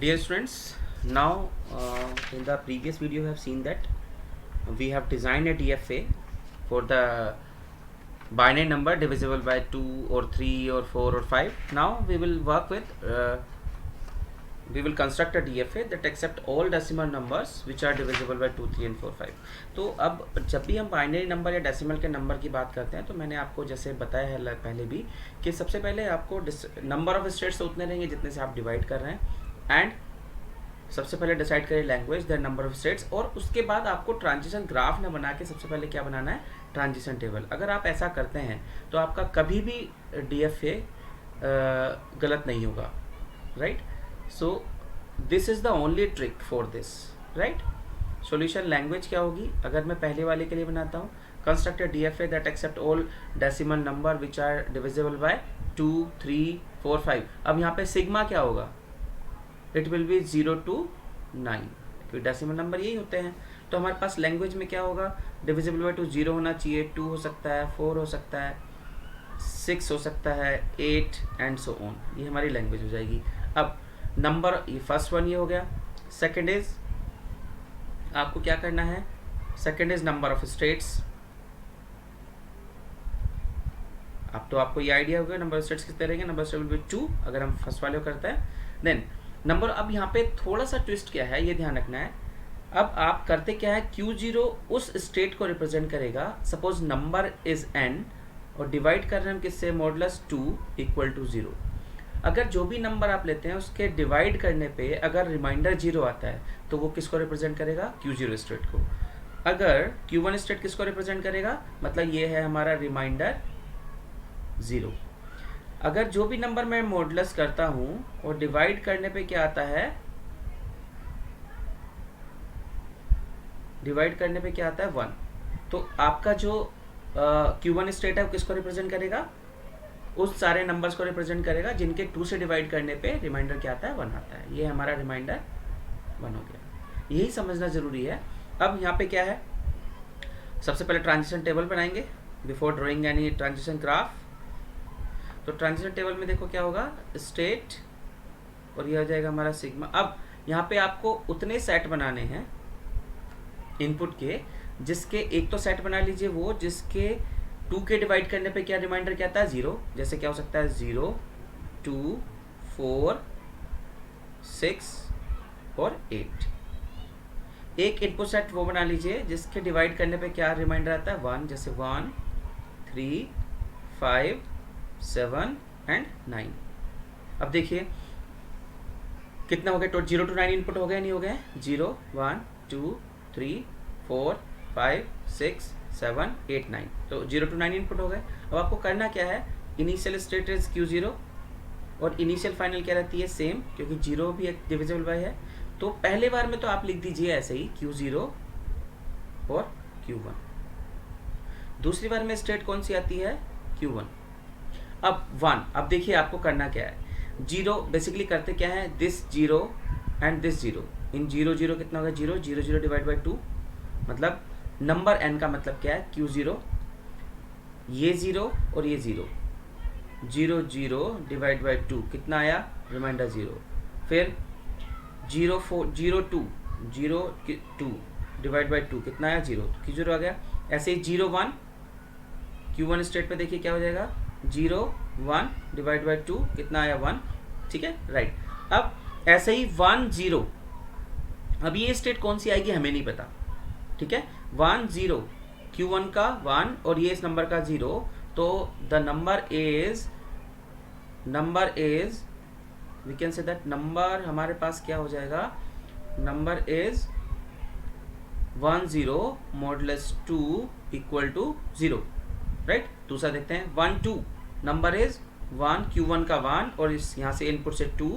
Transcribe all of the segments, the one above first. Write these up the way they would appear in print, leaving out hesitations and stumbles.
Dear students, now in the previous video you have seen that we have designed a DFA for the binary number divisible by 2 or 3 or 4 or 5. Now we will work with we will construct a DFA that accept all decimal numbers which are divisible by 2, 3 and 4, 5. तो अब जब भी हम binary number या decimal के number की बात करते हैं तो मैंने आपको जैसे बताया है पहले भी कि सबसे पहले आपको नंबर ऑफ स्टेट्स तो उतने रहेंगे जितने से आप डिवाइड कर रहे हैं, एंड सबसे पहले डिसाइड करें language then number of states, और उसके बाद आपको ट्रांजिशन ग्राफ न बना के सबसे पहले क्या बनाना है, ट्रांजिशन टेबल। अगर आप ऐसा करते हैं तो आपका कभी भी DFA गलत नहीं होगा, right. So this is the only trick for this, right. Solution language क्या होगी, अगर मैं पहले वाले के लिए बनाता हूँ, construct DFA that accept all decimal number which are divisible by 2, 3, 4, 5। अब यहाँ पे सिग्मा क्या होगा, इट विल बी 0 to 9, क्योंकि डेसिमल नंबर यही होते हैं। तो हमारे पास लैंग्वेज में क्या होगा, डिविजिबल बाय 2 0 होना चाहिए, 2 हो सकता है, 4 हो सकता है, 6 हो सकता है, 8 एंड सो ऑन। ये हमारी लैंग्वेज हो जाएगी। अब नंबर, ये फर्स्ट वन ये हो गया। सेकंड इज आपको क्या करना है, second is number of states. अब तो आपको ये आइडिया हो गया नंबर ऑफ स्टेट्स कितने रहेंगे, number of states will be 2 अगर हम फर्स्ट वाले को करते हैं। देन नंबर, अब यहाँ पे थोड़ा सा ट्विस्ट क्या है ये ध्यान रखना है। अब आप करते क्या है, Q0 उस स्टेट को रिप्रेजेंट करेगा। सपोज नंबर इज n और डिवाइड कर रहे हैं हम किससे, मॉडुलस 2 इक्वल टू 0। अगर जो भी नंबर आप लेते हैं उसके डिवाइड करने पे अगर रिमाइंडर 0 आता है तो वो किसको रिप्रेजेंट करेगा, Q0 स्टेट को। अगर Q1 स्टेट किसको रिप्रेजेंट करेगा, मतलब ये है हमारा रिमाइंडर 0। अगर जो भी नंबर मैं मॉडुलस करता हूं और डिवाइड करने पे क्या आता है, डिवाइड करने पे क्या आता है 1, तो आपका जो Q1 स्टेट है वो किसको रिप्रेजेंट करेगा, उस सारे नंबर्स को रिप्रेजेंट करेगा जिनके 2 से डिवाइड करने पे रिमाइंडर क्या आता है, 1 आता है। ये हमारा रिमाइंडर 1 हो गया। यही समझना जरूरी है। अब यहाँ पे क्या है, सबसे पहले ट्रांजिशन टेबल बनाएंगे before drawing any transition graph. तो ट्रांजिशन टेबल में देखो क्या होगा, स्टेट और ये हो जाएगा हमारा सिग्मा। अब यहाँ पे आपको उतने सेट बनाने हैं इनपुट के, जिसके एक तो सेट बना लीजिए वो जिसके 2 के डिवाइड करने पे क्या रिमाइंडर क्या आता है, 0। जैसे क्या हो सकता है, 0, 2, 4, 6 और 8। एक इनपुट सेट वो बना लीजिए जिसके डिवाइड करने पे क्या रिमाइंडर आता है, 1। जैसे 1, 3, 5, 7 एंड 9। अब देखिए कितना हो गया, 0 to 9 इनपुट हो गया, नहीं हो गया, 0, 1, 2, 3, 4, 5, 6, 7, 8, 9। तो 0 to 9 इनपुट हो गए। अब आपको करना क्या है, इनिशियल स्टेट इज Q0 और इनिशियल फाइनल क्या रहती है, सेम, क्योंकि 0 भी एक डिविजिबल बाय है। तो पहले बार में तो आप लिख दीजिए ऐसे ही Q0 और Q1। दूसरी बार में स्टेट कौन सी आती है, Q1। अब 1, अब देखिए आपको करना क्या है, 0 बेसिकली करते क्या है, दिस 0 एंड दिस 0, इन 0 0 कितना होगा, 0 0 0 डिवाइड बाई 2, मतलब नंबर n का मतलब क्या है, Q0, ये 0 और ये 0, 0 0 डिवाइड बाई 2 कितना आया, रिमाइंडर 0। फिर 0 4 0 2 0 2 डिवाइड बाई 2 कितना आया, 0, तो Q0 आ गया। ऐसे ही 0 1 Q1 स्टेट पे देखिए क्या हो जाएगा, 0 1 डिवाइड बाई 2 कितना आया, 1, ठीक है, राइट। अब ऐसे ही 1 0, अब ये स्टेट कौन सी आएगी हमें नहीं पता, ठीक है। 1 0 Q1 का 1 और ये इस नंबर का 0, तो the number is we can say that number हमारे पास क्या हो जाएगा, number is 1 0 modulus 2 equal to 0, right. दूसरा देखते हैं 1 2, नंबर इज 1 Q1 का 1 और इस यहाँ से इनपुट से 2,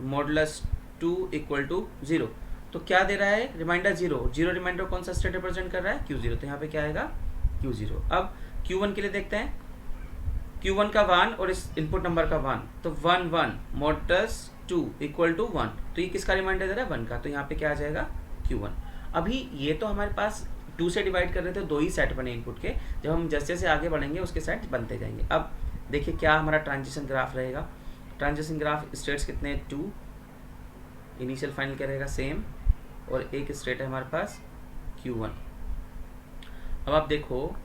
मॉडुलस 2 इक्वल टू 0। तो क्या दे रहा है, रिमाइंडर 0, 0 रिमाइंडर कौन सा स्टेट रिप्रेजेंट कर रहा है, Q0, तो यहाँ पे क्या आएगा, Q0। अब Q1 के लिए देखते हैं, Q1 का 1 और इस इनपुट नंबर का 1, तो 1 1 मॉडुलस 2 इक्वल टू 1, तो ये किसका रिमाइंडर दे रहा है, 1 का, तो यहाँ पे क्या आ जाएगा, Q1। अभी ये तो हमारे पास 2 से डिवाइड कर रहे थे, 2 ही सेट बने इनपुट के, जब हम जैसे जैसे आगे बढ़ेंगे उसके सेट बनते जाएंगे। अब देखिए क्या हमारा ट्रांजिशन ग्राफ रहेगा, ट्रांजिशन ग्राफ स्टेट्स कितने, 2 इनिशियल फाइनल क्या रहेगा, सेम, और एक स्टेट है हमारे पास Q1। अब आप देखो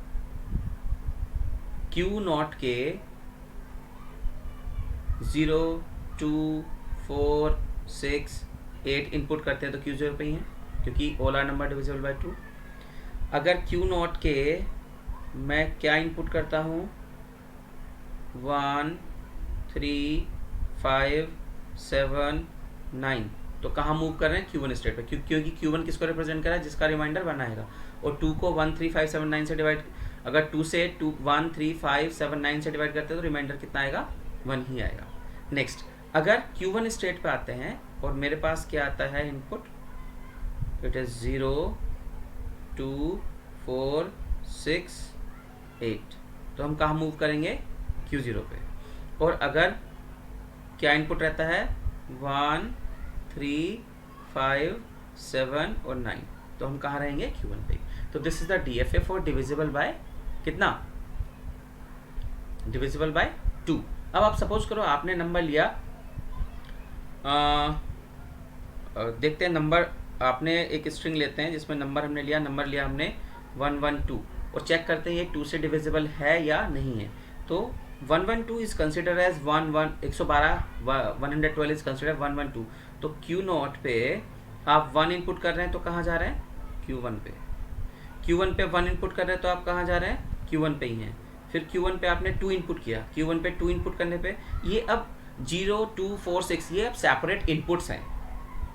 Q0 के 0, 2, 4, 6, 8 इनपुट करते हैं तो Q0 पे ही है, क्योंकि all are number divisible by 2। अगर Q0 के मैं क्या इनपुट करता हूँ, 1, 3, 5, 7, 9, तो कहाँ मूव कर रहे हैं, Q1 स्टेट पे, क्योंकि Q1 किसको रिप्रेजेंट कर रहा है, जिसका रिमाइंडर 1 आएगा। और 2 को 1, 3, 5, 7, 9 से डिवाइड, अगर 2 से 1, 3, 5, 7, 9 से डिवाइड करते हैं तो रिमाइंडर कितना आएगा, 1 ही आएगा। नेक्स्ट, अगर Q1 स्टेट पे आते हैं और मेरे पास क्या आता है इनपुट, इट इज 0, 2, 4, 6, 8, तो हम कहाँ मूव करेंगे, Q0 पे। और अगर क्या इनपुट रहता है, 1, 3, 5, 7 और 9, तो हम कहाँ रहेंगे, Q1 पे। तो this is the DFA for divisible by कितना, डिविजिबल बाय 2। अब आप सपोज करो आपने नंबर लिया, देखते हैं नंबर, आपने एक स्ट्रिंग लेते हैं जिसमें नंबर हमने लिया, नंबर लिया हमने 112 और चेक करते हैं ये 2 से डिविजिबल है या नहीं है। तो 112 is consider as 112 is consider 112। तो Q0 पे आप 1 इनपुट कर रहे हैं तो कहाँ जा रहे हैं, Q1 पे। Q1 पे 1 इनपुट कर रहे हैं तो आप कहाँ जा रहे हैं, Q1 पे ही हैं। फिर Q1 पे आपने 2 इनपुट किया, Q1 पे 2 इनपुट करने पे ये अब 0, 2, 4, 6 ये अब सेपरेट इनपुट्स हैं।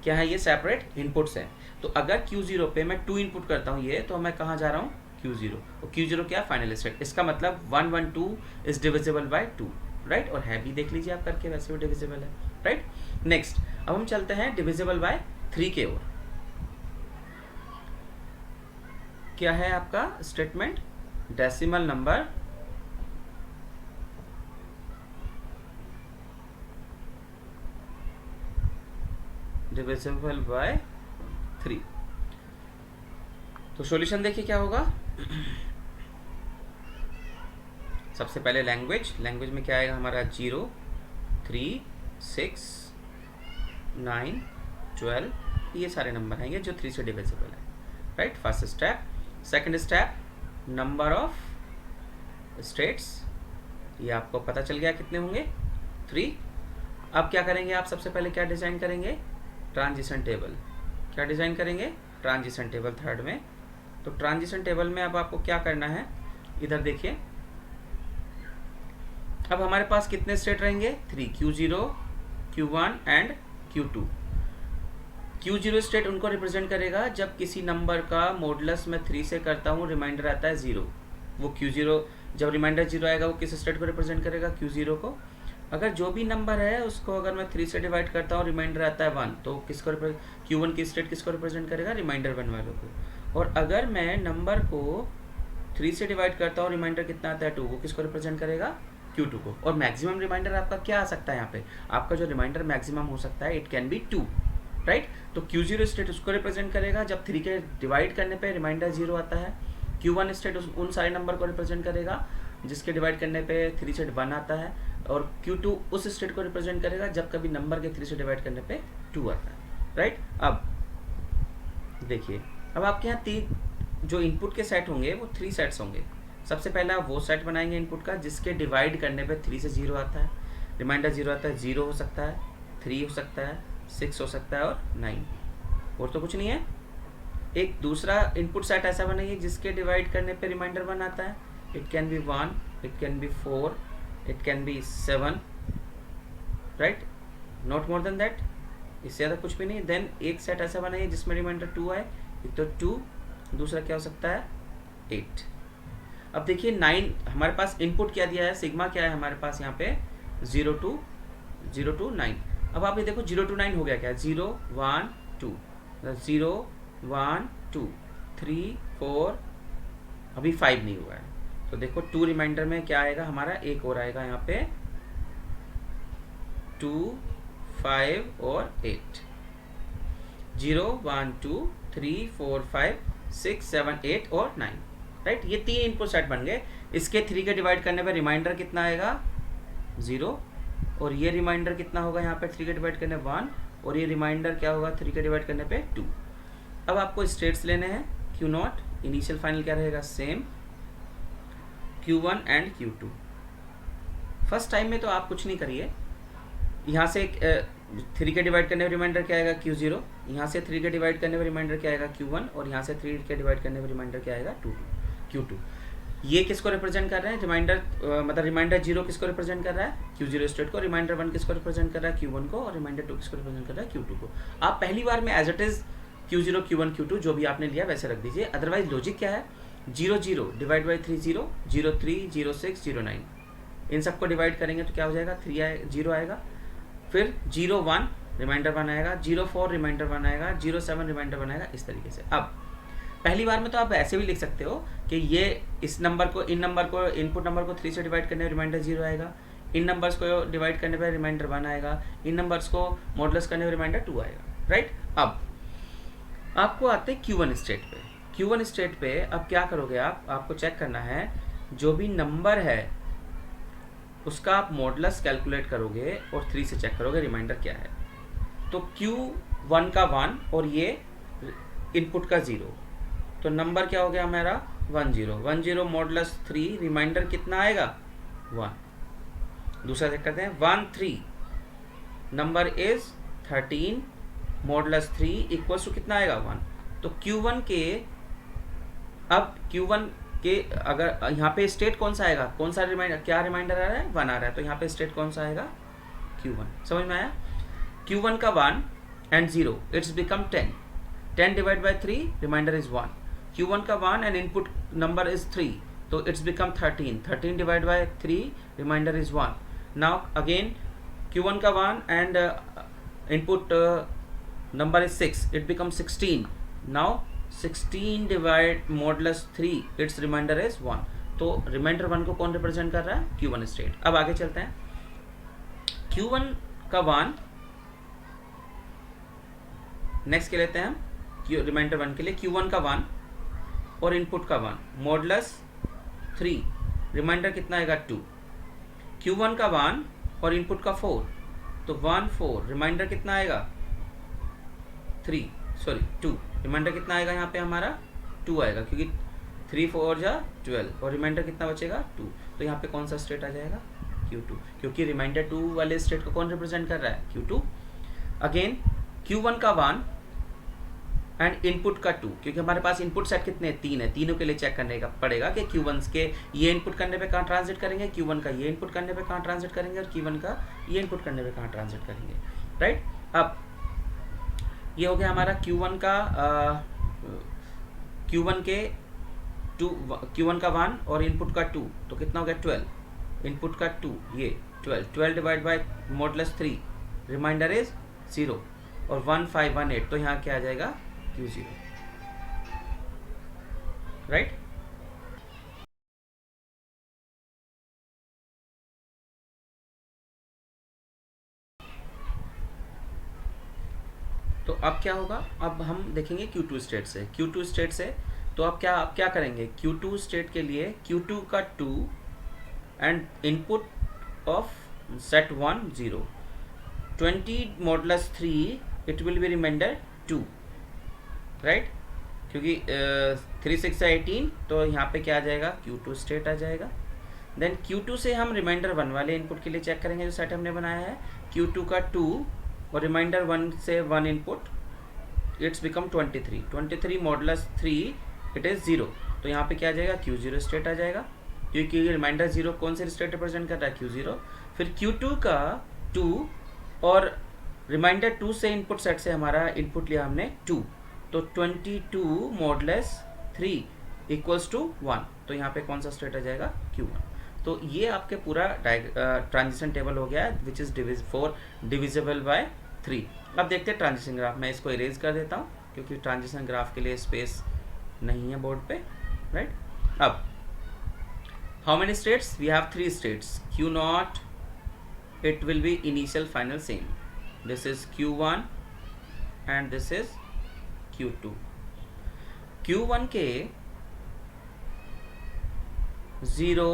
क्या है, ये सेपरेट इनपुट्स हैं। तो अगर Q0 पे मैं 2 इनपुट करता हूँ ये, तो मैं कहाँ जा रहा हूँ, Q0। और Q0 क्या, फाइनल स्टेट। इसका मतलब 112 इज डिविजिबल बाय 2, राइट। और है भी, देख लीजिए आप करके, वैसे भी डिविजिबल है, राइट। नेक्स्ट, अब हम चलते हैं डिविजिबल बाय 3 के ओर। क्या है आपका statement, decimal number divisible by 3। तो सॉल्यूशन देखिए क्या होगा। सबसे पहले लैंग्वेज में क्या आएगा हमारा, 0, 3, 6, 9, 12, ये सारे नंबर आएंगे जो 3 से डिविजिबल है, right. First step. Second step, number of states, ये आपको पता चल गया कितने होंगे, 3। अब क्या करेंगे आप, सबसे पहले क्या डिजाइन करेंगे, ट्रांजिशन टेबल। क्या डिजाइन करेंगे, ट्रांजिशन टेबल थर्ड में। तो ट्रांजिशन टेबल में अब आपको क्या करना है, इधर देखिए, अब हमारे पास कितने स्टेट रहेंगे, 3, Q0, Q1 and Q2। Q0 state उनको रिप्रेजेंट करेगा जब किसी नंबर का मॉडुलस मैं 3 से करता हूँ, रिमाइंडर आता है 0। वो Q0, जब रिमाइंडर 0 आएगा वो किस स्टेट को रिप्रेजेंट करेगा, Q0 को। अगर जो भी नंबर है उसको अगर मैं 3 से डिवाइड करता हूँ, रिमाइंडर आता है 1, तो किसको Q1 की स्टेट किसको रिप्रेजेंट करेगा, रिमाइंडर 1 वालों को। और अगर मैं नंबर को 3 से डिवाइड करता हूँ, रिमाइंडर कितना आता है 2, वो किसको रिप्रेजेंट करेगा, Q2 को। और मैक्सिमम रिमाइंडर आपका क्या आ सकता है यहाँ पे, आपका जो रिमाइंडर मैक्सिमम हो सकता है, इट कैन बी 2, राइट। तो Q0 स्टेट उसको रिप्रेजेंट करेगा जब 3 के डिवाइड करने पे रिमाइंडर 0 आता है। Q1 स्टेट उन सारे नंबर को रिप्रेजेंट करेगा जिसके डिवाइड करने पे 3 से 1 आता है। और Q2 उस स्टेट को रिप्रेजेंट करेगा जब कभी नंबर के 3 से डिवाइड करने पे 2 आता है, राइट। अब देखिए, अब आपके यहाँ 3 जो इनपुट के सेट होंगे वो 3 सेट्स होंगे। सबसे पहला वो सेट बनाएंगे इनपुट का जिसके डिवाइड करने पे 3 से 0 आता है, रिमाइंडर 0 आता है। 0 हो सकता है, 3 हो सकता है, 6 हो सकता है और 9, और तो कुछ नहीं है। एक दूसरा इनपुट सेट ऐसा बनाइए जिसके डिवाइड करने पे रिमाइंडर 1 आता है। It can be 1, it can be 4, it can be 7, right, not more than that, इससे ज़्यादा कुछ भी नहीं। देन एक सेट ऐसा बनाइए जिसमें रिमाइंडर 2 आए, एक तो 2, दूसरा क्या हो सकता है 8। अब देखिए 9 हमारे पास इनपुट क्या दिया है, सिग्मा क्या है हमारे पास यहाँ पे 0 to 9। अब आप ये देखो 0 to 9 हो गया क्या, 0 1 2, 0 1 2 3 4, अभी 5 नहीं हुआ है। तो देखो 2 रिमाइंडर में क्या आएगा हमारा, एक और आएगा यहाँ पे 2 5 और 8, 0 1 2 3 4 5 6 7 8 और 9, राइट। ये 3 इनपुट सेट बन गए। इसके 3 के डिवाइड करने पे रिमाइंडर कितना आएगा 0, और ये रिमाइंडर कितना होगा यहाँ पे 3 के डिवाइड करने 1, और ये रिमाइंडर क्या होगा 3 के डिवाइड करने पे 2। अब आपको स्टेट्स लेने हैं Q0, इनिशियल फाइनल क्या रहेगा same, Q1 and Q2। First time में तो आप कुछ नहीं करिए, यहाँ से 3 के डिवाइड करने में रिमाइंडर क्या आएगा Q0, यहाँ से 3 के डिवाइड करने में रिमाइंडर क्या आएगा Q1, और यहाँ से 3 के डिवाइड करने में रिमाइंडर क्या आएगा Q2। ये किसको रिप्रेजेंट कर रहे हैं, रिमाइंडर मतलब रिमाइंडर 0 किसको रिप्रेजेंट कर रहा है Q0 स्टेट को, रिमाइंडर 1 किसको रिप्रेजेंट कर रहा है Q1 को, और रिमाइंडर 2 किसको रिप्रेजेंट कर रहा है Q2 को। आप पहली बार में as it is Q0 Q1 Q2 जो भी आपने लिया वैसे रख दीजिए। अदरवाइज लॉजिक क्या है, 0 0 डिवाइड बाई 3 0, 0 3 0 6 0 9, इन सबको डिवाइड करेंगे तो क्या हो जाएगा 0 आएगा, फिर 0 1 रिमाइंडर 1 आएगा, 0 4 रिमाइंडर 1 आएगा, 0 7 रिमाइंडर 1 आएगा, इस तरीके से। अब पहली बार में तो आप ऐसे भी लिख सकते हो कि ये इस नंबर को इनपुट नंबर को 3 से डिवाइड करने में रिमाइंडर 0 आएगा, इन नंबर्स को डिवाइड करने पर रिमाइंडर 1 आएगा, इन नंबर्स को मॉडुलस करने में रिमाइंडर 2 आएगा, राइट। अब आपको आते हैं Q1 स्टेट पे। Q1 स्टेट पे अब क्या करोगे आपको चेक करना है जो भी नंबर है उसका आप मॉडुलस कैलकुलेट करोगे और 3 से चेक करोगे रिमाइंडर क्या है। तो Q1 का 1 और ये इनपुट का 0, तो नंबर क्या हो गया हमारा 1 0, 1 0 मॉडुलस 3, रिमाइंडर कितना आएगा 1। दूसरा चेक करते हैं 1 3, number is 13, modulus 3 equals to कितना आएगा 1। तो Q1 के अब Q1 के अगर यहाँ पे स्टेट कौन सा आएगा, कौन सा रिमाइंडर, क्या रिमाइंडर आ रहा है 1 आ रहा है, तो यहाँ पे स्टेट कौन सा आएगा Q1। समझ में आया, Q1 का 1 and 0 it's become 10, 10 divide by 3 remainder is 1। Q1 का 1 एंड इनपुट नंबर इज 3, तो it's become 13, 13 divide by 3 remainder is 1। Now again Q1 का 1 and input number is 6, it becomes 16, now 16 divide modulus 3, its remainder is 1। तो reminder 1 को कौन represent कर रहा है Q1 state. अब आगे चलते हैं, Q1 का 1 नेक्स्ट के लेते हैं हम रिमाइंडर 1 के लिए, Q1 का 1 और इनपुट का 1 मॉडुलस 3, रिमाइंडर कितना आएगा 2। Q1 का 1 और इनपुट का 4, तो 1 4, रिमाइंडर कितना आएगा 2, रिमाइंडर कितना आएगा यहाँ पे हमारा 2 आएगा, क्योंकि 3 4 जा 12 और रिमाइंडर कितना बचेगा 2। तो यहाँ पे कौन सा स्टेट आ जाएगा Q2, क्योंकि रिमाइंडर 2 वाले स्टेट को कौन रिप्रेजेंट कर रहा है Q2। अगेन Q1 का 1 एंड इनपुट का 2, क्योंकि हमारे पास इनपुट सेट कितने 3 है, तीनों के लिए चेक करने का पड़ेगा कि Q1 के ये इनपुट करने पे कहाँ ट्रांसलेट करेंगे, Q1 का ये इनपुट करने पे कहाँ ट्रांसलेट करेंगे, और Q1 का ये इनपुट करने पे कहाँ ट्रांसलेट करेंगे, राइट। अब ये हो गया हमारा Q1 का Q1 के 2, Q1 का 1 और इनपुट का 2, तो कितना हो गया 12, इनपुट का 2 ये 12 divide by modulus 3, remainder is 0, और 1 5 1 8, तो यहाँ क्या आ जाएगा Q0, राइट। तो अब क्या होगा, अब हम देखेंगे Q2 स्टेट से। Q2 स्टेट से तो अब क्या करेंगे, Q2 स्टेट के लिए Q2 का 2 and input of set 1 0, 20 modulus 3 it will be remainder 2, right, क्योंकि 3 6 है 18, तो यहाँ पे क्या आ जाएगा Q2 स्टेट आ जाएगा। देन Q2 से हम रिमाइंडर 1 वाले इनपुट के लिए चेक करेंगे जो सेट हमने बनाया है, Q2 का 2 और रिमाइंडर 1 से 1 input, it's become 23 modulus 3 it is 0, तो यहाँ पे क्या आ जाएगा Q0 स्टेट आ जाएगा, क्योंकि रिमाइंडर 0 कौन से स्टेट रिप्रेजेंट कर रहा है Q0। फिर Q2 का 2 और रिमाइंडर 2 से इनपुट सेट से हमारा इनपुट लिया हमने 2, तो 22 मॉडुलस 3 इक्वल्स टू 1, तो यहाँ पे कौन सा स्टेट आ जाएगा Q1। तो ये आपके पूरा ट्रांजिशन टेबल हो गया है विच इज़ डिविजिबल बाय 3। अब देखते हैं ट्रांजिशन ग्राफ, मैं इसको इरेज कर देता हूँ क्योंकि ट्रांजिशन ग्राफ के लिए स्पेस नहीं है बोर्ड पे, राइट। अब how many states, we have 3 states, Q0 it will be initial final same, this is Q1 and this is Q2। Q1 के 0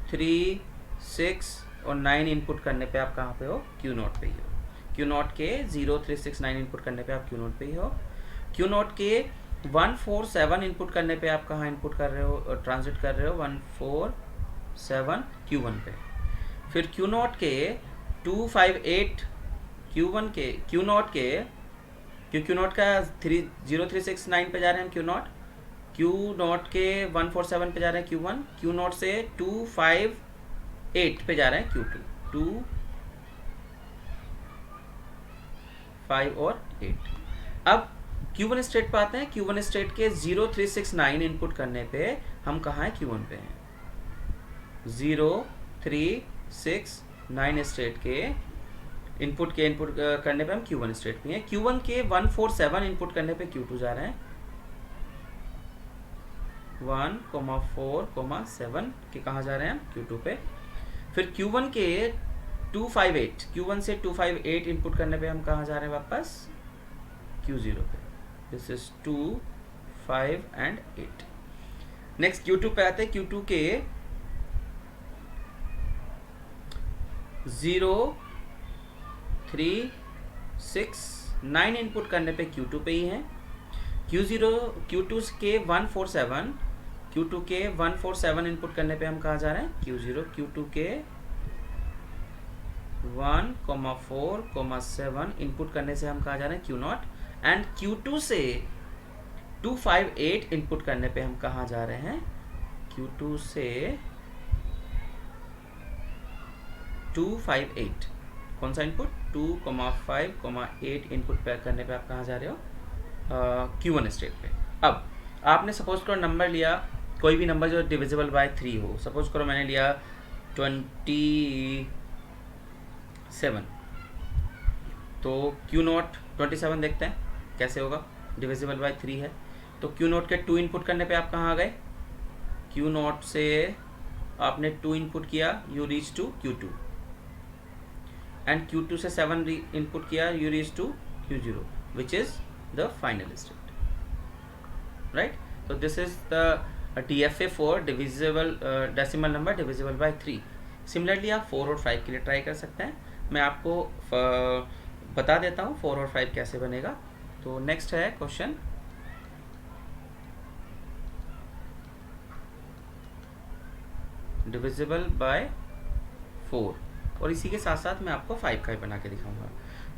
3 6 और 9 इनपुट करने पे आप कहाँ पे हो Q0 पे ही हो, क्यू नॉट के 0369 इनपुट करने पे आप क्यू नॉट पे ही हो। क्यू नॉट के 147 इनपुट करने पे आप कहाँ इनपुट कर रहे हो, ट्रांजिट कर रहे हो 147 Q1 पे। फिर क्यू नॉट के 258 Q1 के क्यू नॉट के क्यू नॉट का 0369 पे जा रहे हैं क्यू नॉट के 147 पे जा रहे हैं Q1, क्यू नॉट से 258 पे जा रहे हैं Q2, 2 5 और 8। अब Q1 स्टेट पे आते हैं। Q1 स्टेट के 0369 इनपुट करने पे हम कहाँ हैं, Q1 पे हैं। 0369 स्टेट के इनपुट करने पे हम Q1 स्टेट पे हैं। Q1 के 147 इनपुट करने पे Q2 जा रहे हैं, 1,4,7 के कहाँ जा रहे हैं हम, Q2 पे। फिर Q1 के 258 Q1 से 258 इनपुट करने पे हम कहाँ जा रहे हैं वापस, Q0 पे। This is 2, 5 and 8। Next Q2 पे आते हैं। Q2 के 0369 इनपुट करने पे Q2 पे ही है। Q2 के 147 इनपुट करने पे हम कहाँ जा रहे हैं, Q0। Q2 के 1,4,7 इनपुट करने से हम कहाँ जा रहे हैं, Q0। एंड Q2 से 258 इनपुट करने पे हम कहाँ जा रहे हैं, Q2 से 258। कौन सा इनपुट, 2,5,8 इनपुट पे करने पे आप कहाँ जा रहे हो, Q1 स्टेट पे। अब आपने सपोज करो नंबर लिया, कोई भी नंबर जो डिविजिबल बाय 3 हो। सपोज करो मैंने लिया 27, तो Q0 27 देखते हैं कैसे होगा, डिविजिबल बाय 3 है। तो Q0 के 2 इनपुट करने पे आप कहाँ आ गए, Q0 से आपने 2 इनपुट किया, you reach to Q2। And Q2 से 7 इनपुट किया, you reach to Q0, which is the final state, right. तो this is the DFA for divisible decimal number divisible by 3। Similarly आप 4 और 5 के लिए ट्राई कर सकते हैं। मैं आपको बता देता हूँ 4 और 5 कैसे बनेगा। तो नेक्स्ट है क्वेश्चन, डिविजिबल बाय 4, और इसी के साथ साथ मैं आपको 5 का ही बना के दिखाऊंगा।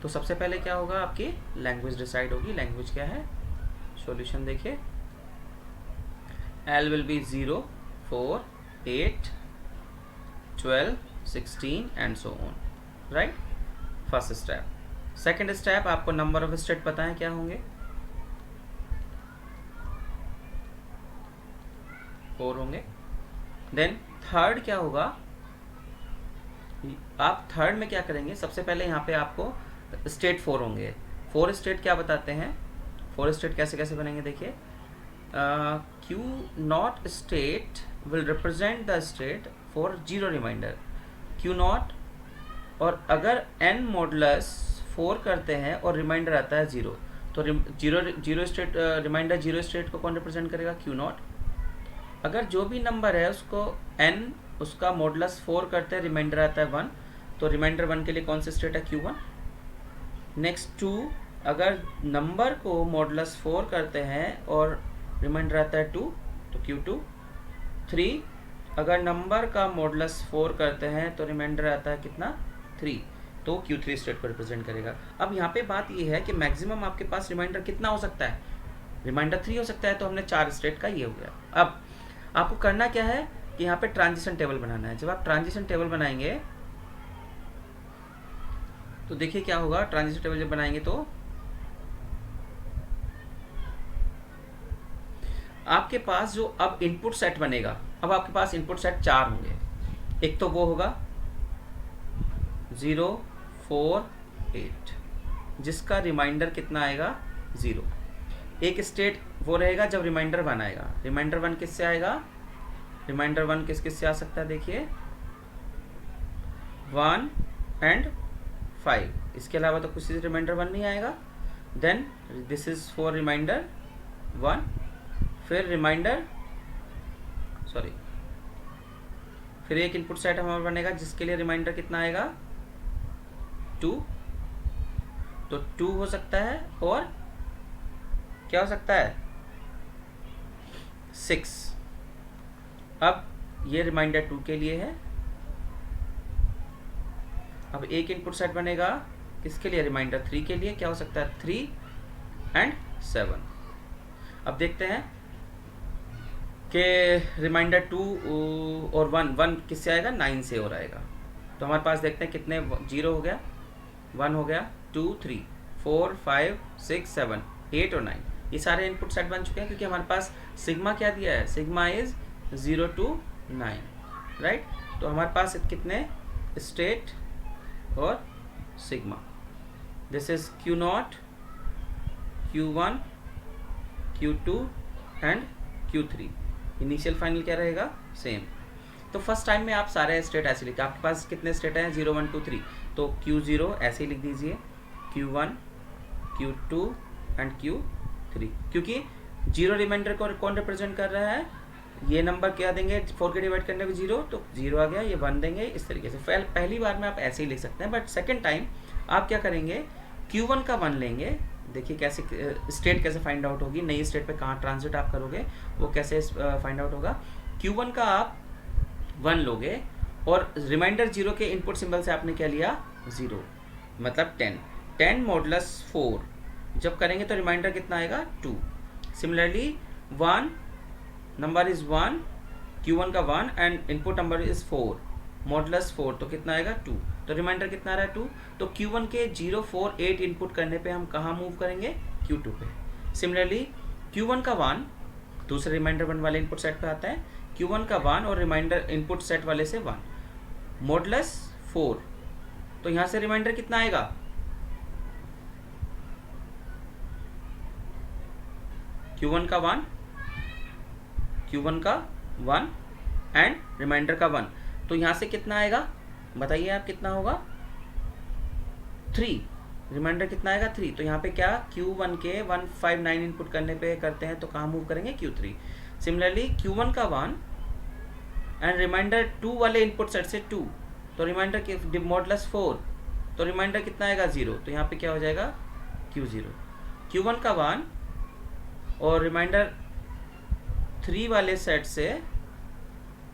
तो सबसे पहले क्या होगा, आपकी लैंग्वेज डिसाइड होगी। लैंग्वेज क्या है, सॉल्यूशन देखिए, L will be 0, 4, 8, 12, 16 and so on, right? First step. Second step, आपको नंबर ऑफ स्टेट पता है क्या होंगे, 4 होंगे। देन थर्ड क्या होगा, आप थर्ड में क्या करेंगे, सबसे पहले यहाँ पे आपको स्टेट 4 होंगे। 4 स्टेट क्या बताते हैं, 4 स्टेट कैसे कैसे बनेंगे देखिए। Q0 state will represent the state for 0 remainder Q0, और अगर n मॉडुलस 4 करते हैं और रिमाइंडर आता है 0, तो जीरो स्टेट रिमाइंडर 0 स्टेट को कौन रिप्रेजेंट करेगा, Q0। अगर जो भी नंबर है उसको n उसका मॉडुलस 4 करते हैं, रिमाइंडर आता है 1, तो रिमाइंडर 1 के लिए कौन सा स्टेट है, Q1। नेक्स्ट 2, अगर नंबर को मॉडुलस 4 करते हैं और रिमाइंडर आता है 2, तो Q2। 3, अगर नंबर का मॉडुलस 4 करते हैं तो रिमाइंडर आता है कितना, 3, तो Q3 स्टेट को रिप्रेजेंट करेगा। अब यहाँ पे बात ये है कि मैक्सिमम आपके पास रिमाइंडर कितना हो सकता है, रिमाइंडर 3 हो सकता है। तो हमने 4 स्टेट का ये हो गया। अब आपको करना क्या है कि यहाँ पे ट्रांजिशन टेबल बनाना है। जब आप ट्रांजिशन टेबल बनाएंगे तो देखिए क्या होगा, ट्रांजिशन टेबल जब बनाएंगे तो आपके पास जो अब इनपुट सेट बनेगा, अब आपके पास इनपुट सेट 4 होंगे। एक तो वो होगा 0, 4, 8, जिसका रिमाइंडर कितना आएगा, 0। एक स्टेट वो रहेगा जब रिमाइंडर 1 आएगा। रिमाइंडर 1 किससे आएगा, रिमाइंडर 1 किससे आ सकता है देखिए, 1 एंड 5, इसके अलावा तो किसी से रिमाइंडर 1 नहीं आएगा। Then this is for remainder 1, फिर रिमाइंडर फिर एक इनपुट सेट हमारा बनेगा जिसके लिए रिमाइंडर कितना आएगा, 2, तो 2 हो सकता है और क्या हो सकता है 6। अब ये रिमाइंडर 2 के लिए है। अब एक इनपुट सेट बनेगा किसके लिए, रिमाइंडर 3 के लिए। क्या हो सकता है 3 एंड 7। अब देखते हैं कि रिमाइंडर 2 और 1 किससे आएगा, 9 से और आएगा। तो हमारे पास देखते हैं कितने, 0 हो गया, 1 हो गया, 2 3 4 5 6 7 8 और 9, ये सारे इनपुट सेट बन चुके हैं क्योंकि हमारे पास सिग्मा क्या दिया है, सिग्मा इज 0 to 9, राइट। तो हमारे पास कितने स्टेट और sigma, this is Q0, Q1, Q2 and Q3। Initial final क्या रहेगा, सेम। तो फर्स्ट टाइम में आप सारे स्टेट ऐसे लिखिए, आपके पास कितने स्टेट हैं 0 1 2 3, तो Q0 ऐसे ही लिख दीजिए, Q1 Q2 एंड Q3, क्योंकि 0 रिमाइंडर को कौन रिप्रेजेंट कर रहा है, ये नंबर क्या देंगे 4 के डिवाइड करने को 0, तो 0 आ गया, ये 1 देंगे, इस तरीके से। पहली बार में आप ऐसे ही लिख सकते हैं, बट सेकेंड टाइम आप क्या करेंगे, Q1 का 1 लेंगे। देखिए कैसे स्टेट कैसे फाइंड आउट होगी, नई स्टेट पे कहाँ ट्रांजिट आप करोगे वो कैसे फाइंड आउट होगा। Q1 का आप 1 लोगे और रिमाइंडर 0 के इनपुट सिंबल से आपने क्या लिया 0, मतलब 10 मॉडुलस 4 जब करेंगे तो रिमाइंडर कितना आएगा 2। सिमिलरली 1 नंबर इज 1, Q1 का 1 and input number is 4, modulus 4, तो कितना आएगा 2, तो रिमाइंडर कितना आ रहा है 2। तो Q1 के 0 4 8 इनपुट करने पे हम कहाँ मूव करेंगे, Q2 पे। सिमिलरली Q1 का 1 दूसरे रिमाइंडर 1 वाले इनपुट सेट पे आता है, Q1 का 1 और रिमाइंडर इनपुट सेट वाले से 1, मॉडुलस 4, तो यहाँ से रिमाइंडर कितना आएगा, Q1 का 1, Q1 का 1 एंड रिमाइंडर का 1, तो यहाँ से कितना आएगा बताइए आप, कितना होगा 3, रिमाइंडर कितना आएगा 3, तो यहाँ पे क्या Q1 के 159 इनपुट करने पे करते हैं तो कहाँ मूव करेंगे Q3। सिमिलरली Q1 का 1 एंड रिमाइंडर 2 वाले इनपुट सेट से 2, तो रिमाइंडर के मॉडुलस 4, तो रिमाइंडर कितना आएगा 0, तो यहाँ पे क्या हो जाएगा Q0। Q1 का 1 और रिमाइंडर 3 वाले सेट से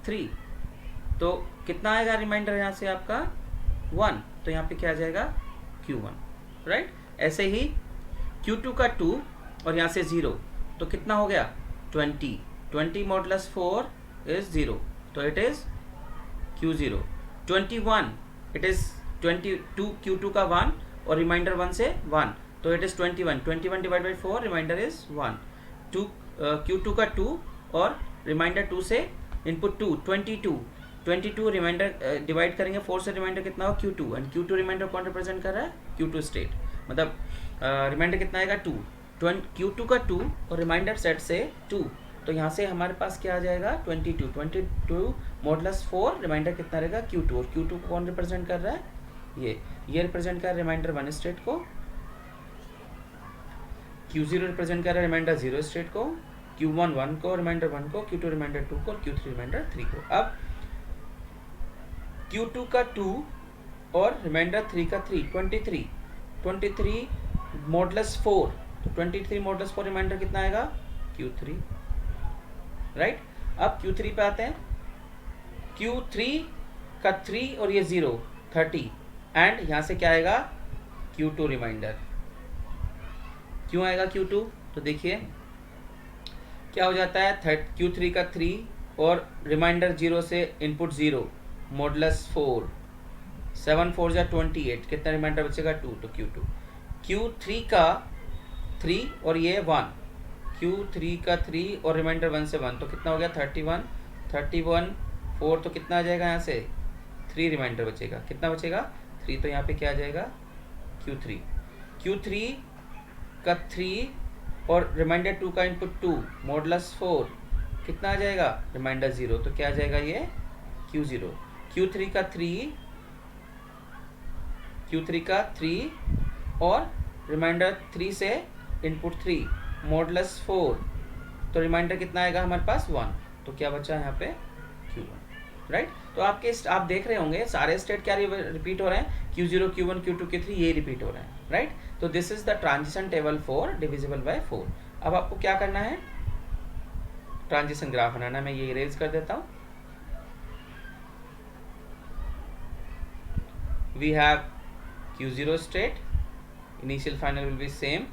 3, तो कितना आएगा रिमाइंडर यहाँ से आपका 1, तो यहाँ पे क्या आ जाएगा Q1, राइट। ऐसे ही Q2 का 2 और यहाँ से 0, तो कितना हो गया 20 मॉडुलस 4 इज 0, तो it is Q0। 21 it is 22 Q2 का 1 और रिमाइंडर 1 से 1, तो it is 21 divide by 4, remainder is 1। Q2 का 2 और रिमाइंडर 2 से इनपुट 2 22 रिमाइंडर डिवाइड करेंगे 4 से, रिमाइंडर कितना हो Q2 एंड Q2 रिमाइंडर कौन रिप्रेजेंट कर रहा है Q2 स्टेट, मतलब रिमाइंडर कितना आएगा 2, Q2 का 2 और रिमाइंडर सेट से 2, तो यहाँ से हमारे पास क्या आ जाएगा 22 मॉडुलस 4, रिमाइंडर कितना रहेगा Q2, और Q2 को कौन रिप्रेजेंट कर रहा है, ये रिप्रेजेंट कर रहा है रिमाइंडर 1 स्टेट को, Q0 रिप्रेजेंट कर रहा है रिमाइंडर 0 स्टेट को, Q1 1 को, रिमाइंडर 1 को, Q2 रिमाइंडर 2 को और Q3 रिमाइंडर 3 को। अब Q2 का 2 और रिमाइंडर 3 का 3, 23 मॉडुलस 4, तो 23 मॉडुलस 4 रिमाइंडर कितना आएगा Q3, राइट। अब Q3 पे आते हैं, Q3 का 3 और ये 0 30 एंड यहाँ से क्या आएगा Q2 रिमाइंडर। क्यों आएगा Q2, तो देखिए क्या हो जाता है Q3 का 3 और रिमाइंडर 0 से इनपुट 0, मॉडुलस 4, 7 4 जा 28, कितना रिमाइंडर बचेगा 2, तो Q2। Q3 का 3 और ये 1, Q3 का 3 और रिमाइंडर 1 से 1, तो कितना हो गया 31 4, तो कितना आ जाएगा यहाँ से 3 रिमाइंडर बचेगा, कितना बचेगा 3, तो यहाँ पे क्या आ जाएगा Q3 का 3 और रिमाइंडर 2 का इनपुट 2, मॉडुलस 4, कितना आ जाएगा रिमाइंडर 0, तो क्या आ जाएगा ये Q0। Q3 का 3 और रिमाइंडर 3 से इनपुट 3, मॉडुलस 4, तो रिमाइंडर कितना आएगा हमारे पास 1, तो क्या बचा यहाँ पे Q1, राइट। तो आप देख रहे होंगे सारे स्टेट क्या रिपीट हो रहे हैं, Q0 Q1 Q2 Q3 ये रिपीट हो रहे हैं। राइट। तो this is the transition table for divisible by 4। अब आपको क्या करना है, ट्रांजिशन ग्राफ बनाना। मैं ये इरेज कर देता हूँ। We have Q0 state, initial final will be same.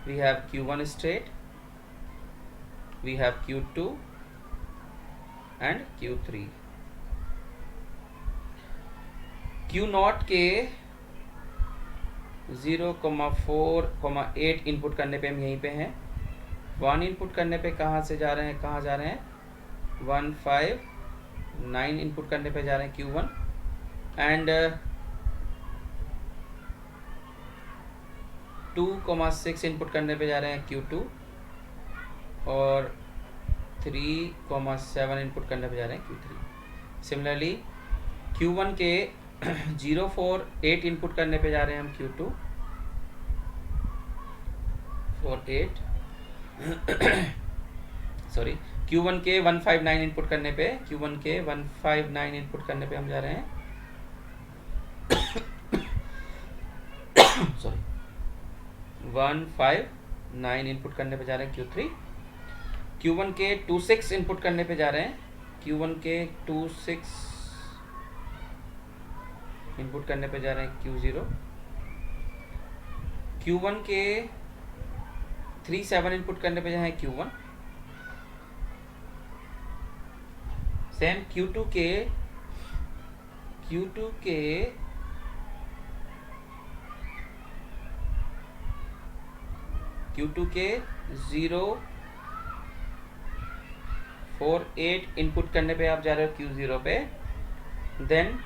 We have Q1 state, we have Q2 and Q3। Q0 के 0,4,8 इनपुट करने पे हम यहीं पे हैं। 1 इनपुट करने पे कहाँ से जा रहे हैं, कहाँ जा रहे हैं, 159 इनपुट करने पे जा रहे हैं Q1 एंड 2,6 इनपुट करने पे जा रहे हैं Q2 और 3,7 इनपुट करने पे जा रहे हैं Q3। सिमिलरली Q1 के 0,48 इनपुट करने पे जा रहे हैं हम Q2 48 सॉरी Q1 के 159 इनपुट करने पे, Q1 के 159 इनपुट करने पे हम जा रहे हैं सॉरी 159 इनपुट करने पे जा रहे हैं Q3। Q1 के 26 इनपुट करने पे जा रहे हैं, Q1 के 26 इनपुट करने पे जा रहे हैं Q0। Q1 के 37 इनपुट करने पे जा रहे हैं Q1। सेम Q2 के 0,48 इनपुट करने पे आप जा रहे हो Q0 पे। देन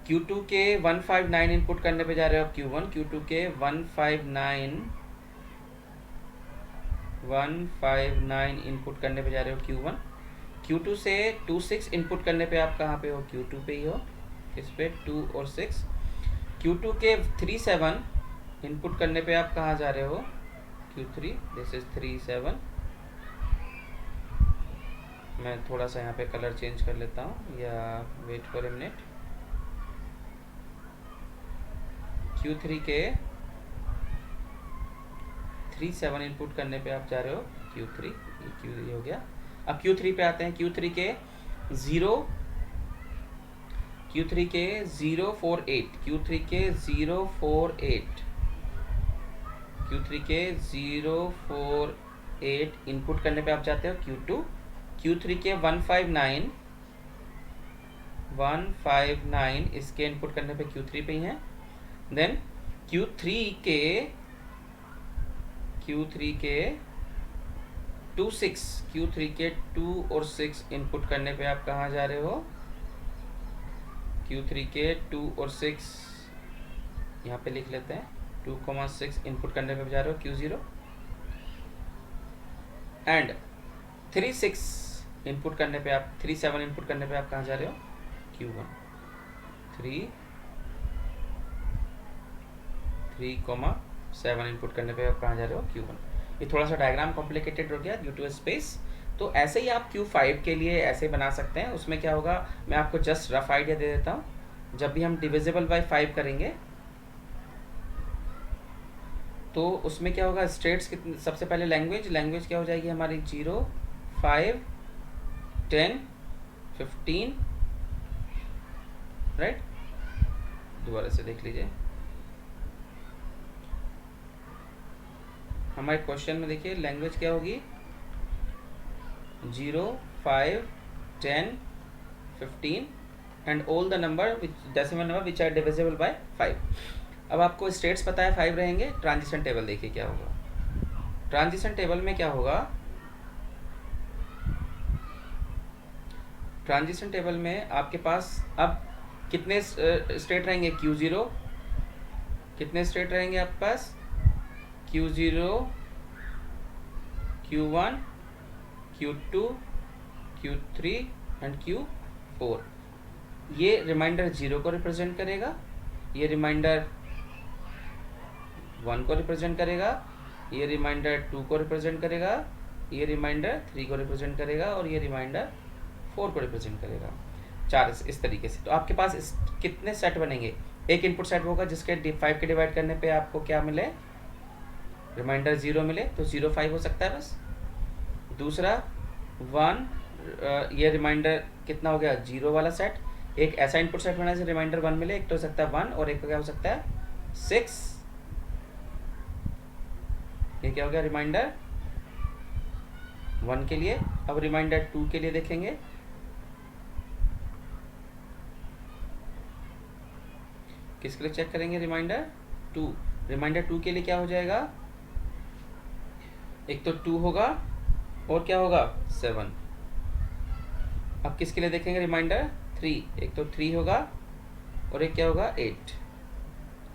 Q2 के 159 इनपुट करने पे जा रहे हो Q1, Q2 के 159 इनपुट करने पे जा रहे हो Q1। Q2 से 26 इनपुट करने पे आप कहाँ पे हो, Q2 पे ही हो, किस पे, 2 और 6। Q2 के 37 इनपुट करने पे आप कहाँ जा रहे हो, Q3, दिस इज 37। मैं थोड़ा सा यहाँ पे कलर चेंज कर लेता हूँ या wait for a minute. Q3 के 37 इनपुट करने पे आप जा रहे हो Q3, ये हो गया। अब Q3 पे आते हैं। Q3 के 048 Q3 के 048 इनपुट करने पे आप जाते हो Q2। Q3 के 159 इसके इनपुट करने पे Q3 पे ही हैं। देन Q3 के 2 और 6 इनपुट करने पे आप कहाँ जा रहे हो, Q3 के 2 और 6 यहाँ पे लिख लेते हैं, 2,6 इनपुट करने पे जा रहे हो Q0 एंड 37 इनपुट करने पे आप कहाँ जा रहे हो, Q1। 3,7 इनपुट करने पे आप कहाँ जा रहे हो, Q1। ये थोड़ा सा डायग्राम कॉम्प्लिकेटेड हो गया ड्यू टू स्पेस। तो ऐसे ही आप Q5 के लिए ऐसे बना सकते हैं। उसमें क्या होगा, मैं आपको जस्ट रफ आइडिया दे देता हूँ। जब भी हम डिविजिबल बाय 5 करेंगे तो उसमें क्या होगा, स्टेट्स कितने, सबसे पहले लैंग्वेज क्या हो जाएगी हमारी, 0, 5, 10, 15, राइट। दोबारा से देख लीजिए हमारे क्वेश्चन में, देखिए लैंग्वेज क्या होगी, 0, 5, 10, 15 and all the number decimal number which are divisible by 5। अब आपको स्टेट्स पता है 5 रहेंगे। ट्रांजिशन टेबल देखिए क्या होगा। ट्रांजिशन टेबल में क्या होगा, ट्रांजिशन टेबल में आपके पास अब कितने स्टेट रहेंगे, Q0, कितने स्टेट रहेंगे आपके पास, Q0, Q1, Q2, Q3 and Q4। ये रिमाइंडर 0 को रिप्रेजेंट करेगा, ये रिमाइंडर 1 को रिप्रेजेंट करेगा, ये रिमाइंडर 2 को रिप्रेजेंट करेगा, ये रिमाइंडर 3 को रिप्रेजेंट करेगा और ये रिमाइंडर 4 को रिप्रेजेंट करेगा। 4 इस तरीके से। तो आपके पास कितने सेट बनेंगे, एक इनपुट सेट होगा जिसके 5 के डिवाइड करने पे आपको क्या मिले, रिमाइंडर 0 मिले, तो 0 5 हो सकता है बस। दूसरा 1, ये रिमाइंडर कितना हो गया, 0 वाला सेट। एक ऐसा इनपुट सेट बनाने से रिमाइंडर 1 मिले, एक तो हो सकता है 1 और एक क्या हो सकता है 6। ये क्या हो गया रिमाइंडर 1 के लिए। अब रिमाइंडर 2 के लिए देखेंगे, किसके लिए चेक करेंगे, रिमाइंडर 2। रिमाइंडर 2 के लिए क्या हो जाएगा, एक तो 2 होगा और क्या होगा 7। अब किसके लिए देखेंगे, रिमाइंडर 3, एक तो 3 होगा और एक क्या होगा 8।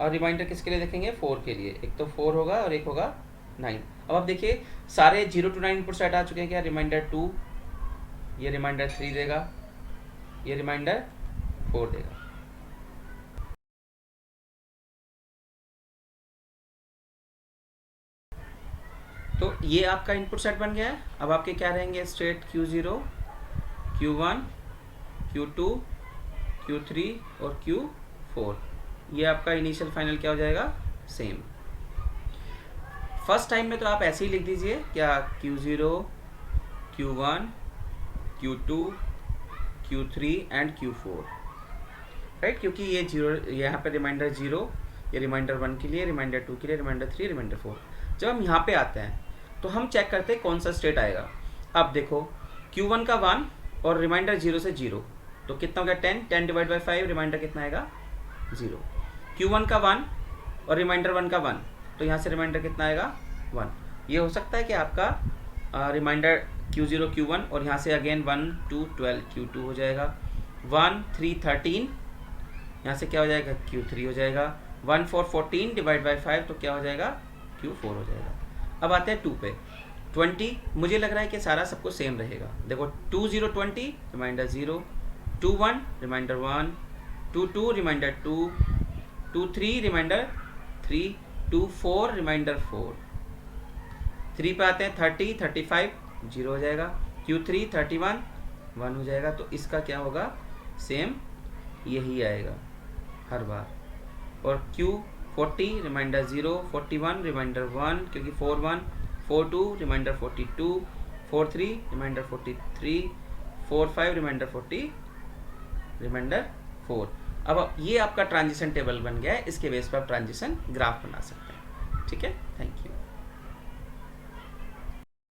और रिमाइंडर किसके लिए देखेंगे, 4 के लिए, एक तो 4 होगा और एक होगा 9। अब आप देखिए सारे 0 to 9 इनपुट सेट आ चुके हैं क्या, रिमाइंडर 2, ये रिमाइंडर 3 देगा, ये रिमाइंडर 4 देगा। तो ये आपका इनपुट सेट बन गया है। अब आपके क्या रहेंगे state, Q0, Q1, Q2, Q3 और Q4। ये आपका इनिशियल फाइनल क्या हो जाएगा, सेम। फर्स्ट टाइम में तो आप ऐसे ही लिख दीजिए क्या, Q0, Q1, Q2, Q3 and Q4, right, क्योंकि ये 0, यहाँ पे रिमाइंडर 0, ये रिमाइंडर 1 के लिए, रिमाइंडर 2 के लिए, रिमाइंडर 3, रिमाइंडर 4। जब हम यहाँ पे आते हैं तो हम चेक करते हैं कौन सा स्टेट आएगा। अब देखो Q1 का 1 और रिमाइंडर 0 से 0, तो कितना हो गया 10, 10 डिवाइड बाई 5, रिमाइंडर कितना आएगा 0। Q1 का 1 और रिमाइंडर 1 का 1, तो यहाँ से रिमाइंडर कितना आएगा 1। ये हो सकता है कि आपका रिमाइंडर Q0 Q1 और यहाँ से अगेन 1 2 12 Q2 हो जाएगा, 1 3 13, यहाँ से क्या हो जाएगा Q3 हो जाएगा, 1 4 14 डिवाइड बाई 5, तो क्या हो जाएगा Q4 हो जाएगा। अब आते हैं 2 पे, 20, मुझे लग रहा है कि सारा सबको सेम रहेगा। देखो 2 0 20, remainder 0, 2 1 remainder 1, 2 2 remainder 2, 2 3 remainder 3, 2 4 remainder 4। 3 पे आते हैं 30 35, 0 हो जाएगा, Q3 31 1 हो जाएगा। तो इसका क्या होगा, सेम यही आएगा हर बार। और Q40 रिमाइंडर 0, 41 रिमाइंडर 1, क्योंकि 4 1, 4 2 रिमाइंडर 42, 4 3 रिमाइंडर 43, 4 5 रिमाइंडर 40, रिमाइंडर 4। अब ये आपका ट्रांजिशन टेबल बन गया है, इसके बेस पर आप ट्रांजिशन ग्राफ बना सकते हैं। ठीक है, थैंक यू।